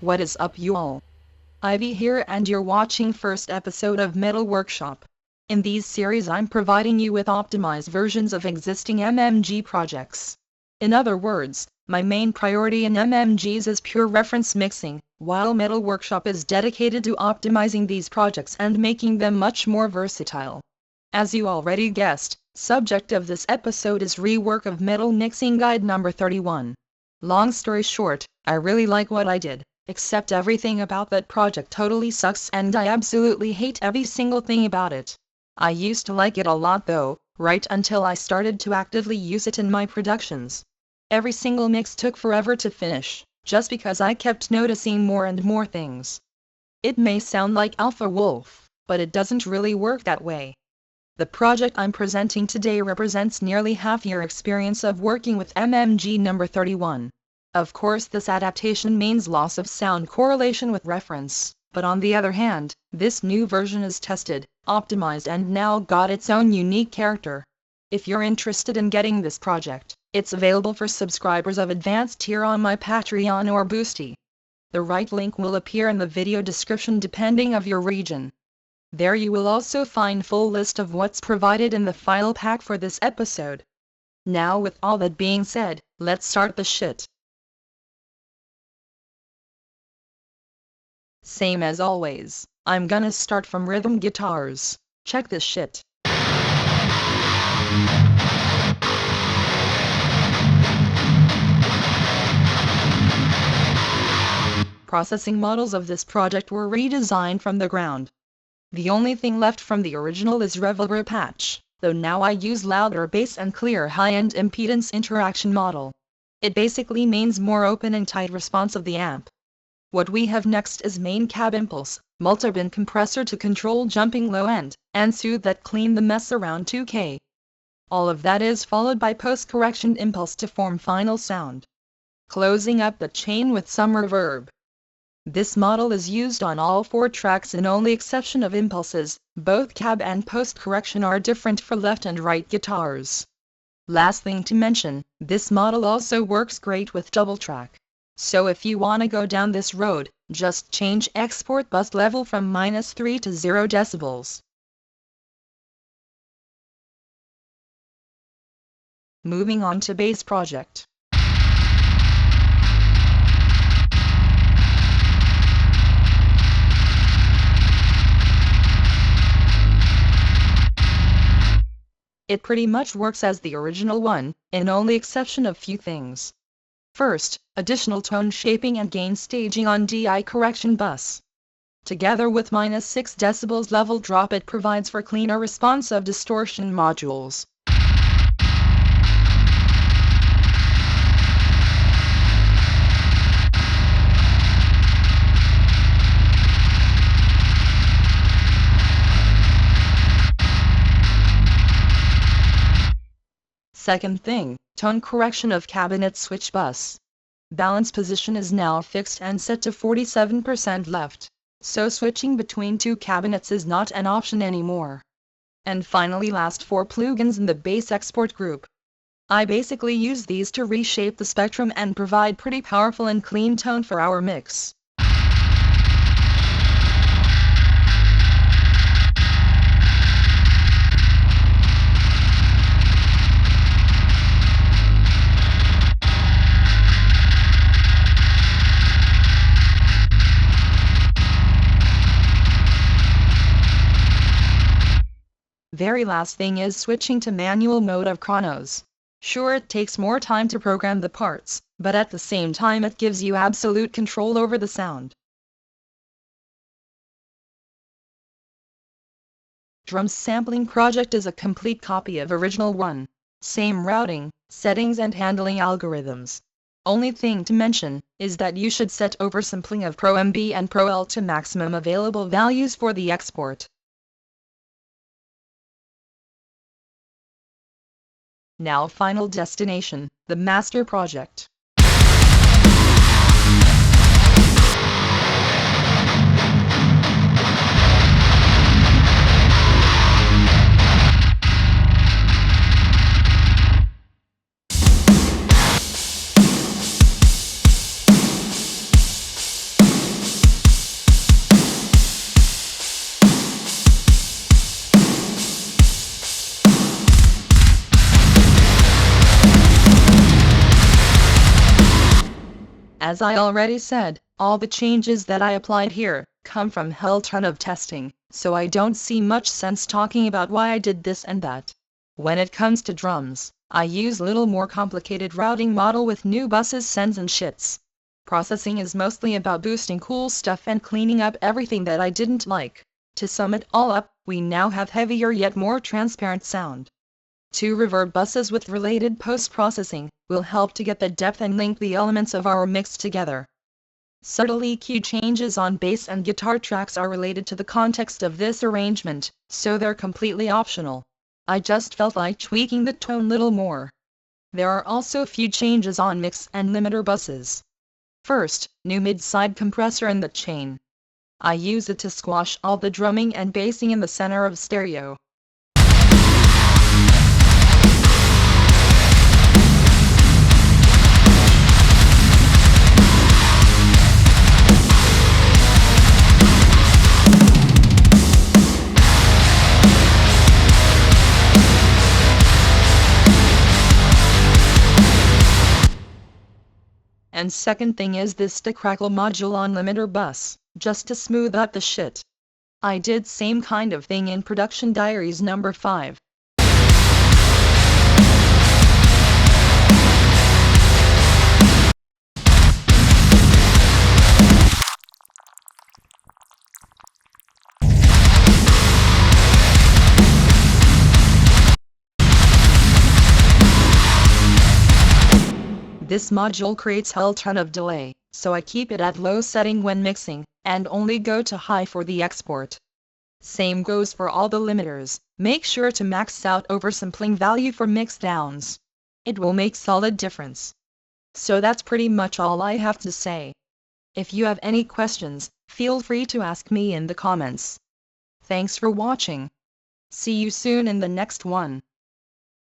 What is up you all? Ivy here and you're watching first episode of Metal Workshop. In these series I'm providing you with optimized versions of existing MMG projects. In other words, my main priority in MMGs is pure reference mixing, while Metal Workshop is dedicated to optimizing these projects and making them much more versatile. As you already guessed, subject of this episode is rework of Metal Mixing Guide number 31. Long story short, I really like what I did, except everything about that project totally sucks and I absolutely hate every single thing about it. I used to like it a lot though, right until I started to actively use it in my productions. Every single mix took forever to finish, just because I kept noticing more and more things. It may sound like Alpha Wolf, but it doesn't really work that way. The project I'm presenting today represents nearly half your experience of working with MMG number 31. Of course this adaptation means loss of sound correlation with reference, but on the other hand, this new version is tested, optimized and now got its own unique character. If you're interested in getting this project, it's available for subscribers of advanced tier on my Patreon or Boosty. The right link will appear in the video description depending of your region. There you will also find full list of what's provided in the file pack for this episode. Now with all that being said, let's start the shit. Same as always, I'm gonna start from rhythm guitars. Check this shit. Processing models of this project were redesigned from the ground. The only thing left from the original is reverb patch, though now I use louder bass and clear high-end impedance interaction model. It basically means more open and tight response of the amp. What we have next is main cab impulse, multi-bin compressor to control jumping low end, and soothe that clean the mess around 2K. All of that is followed by post-correction impulse to form final sound. Closing up the chain with some reverb. This model is used on all 4 tracks in only exception of impulses, both cab and post-correction are different for left and right guitars. Last thing to mention, this model also works great with double track. So if you wanna go down this road, just change export bus level from -3 to 0 decibels. Moving on to bass project. It pretty much works as the original one, in only exception of few things. First, additional tone shaping and gain staging on DI correction bus. Together with -6 decibels level drop it provides for cleaner response of distortion modules. Second thing, tone correction of cabinet switch bus. Balance position is now fixed and set to 47% left, so switching between 2 cabinets is not an option anymore. And finally last 4 plugins in the bass export group. I basically use these to reshape the spectrum and provide pretty powerful and clean tone for our mix. Very last thing is switching to manual mode of Chronos. Sure it takes more time to program the parts, but at the same time it gives you absolute control over the sound. Drums sampling project is a complete copy of original one. Same routing, settings and handling algorithms. Only thing to mention is that you should set oversampling of Pro MB and Pro L to maximum available values for the export. Now final destination, the master project. As I already said, all the changes that I applied here come from hell ton of testing, so I don't see much sense talking about why I did this and that. When it comes to drums, I use little more complicated routing model with new buses, sends and shits. Processing is mostly about boosting cool stuff and cleaning up everything that I didn't like. To sum it all up, we now have heavier yet more transparent sound. 2 reverb buses with related post-processing will help to get the depth and link the elements of our mix together. Subtle EQ changes on bass and guitar tracks are related to the context of this arrangement, so they're completely optional. I just felt like tweaking the tone little more. There are also a few changes on mix and limiter buses. First, new mid-side compressor in the chain. I use it to squash all the drumming and bassing in the center of stereo. And second thing is this crackle module on limiter bus, just to smooth up the shit. I did same kind of thing in Production Diaries number 5. This module creates hell ton of delay, so I keep it at low setting when mixing, and only go to high for the export. Same goes for all the limiters, make sure to max out oversampling value for mix downs. It will make solid difference. So that's pretty much all I have to say. If you have any questions, feel free to ask me in the comments. Thanks for watching. See you soon in the next one.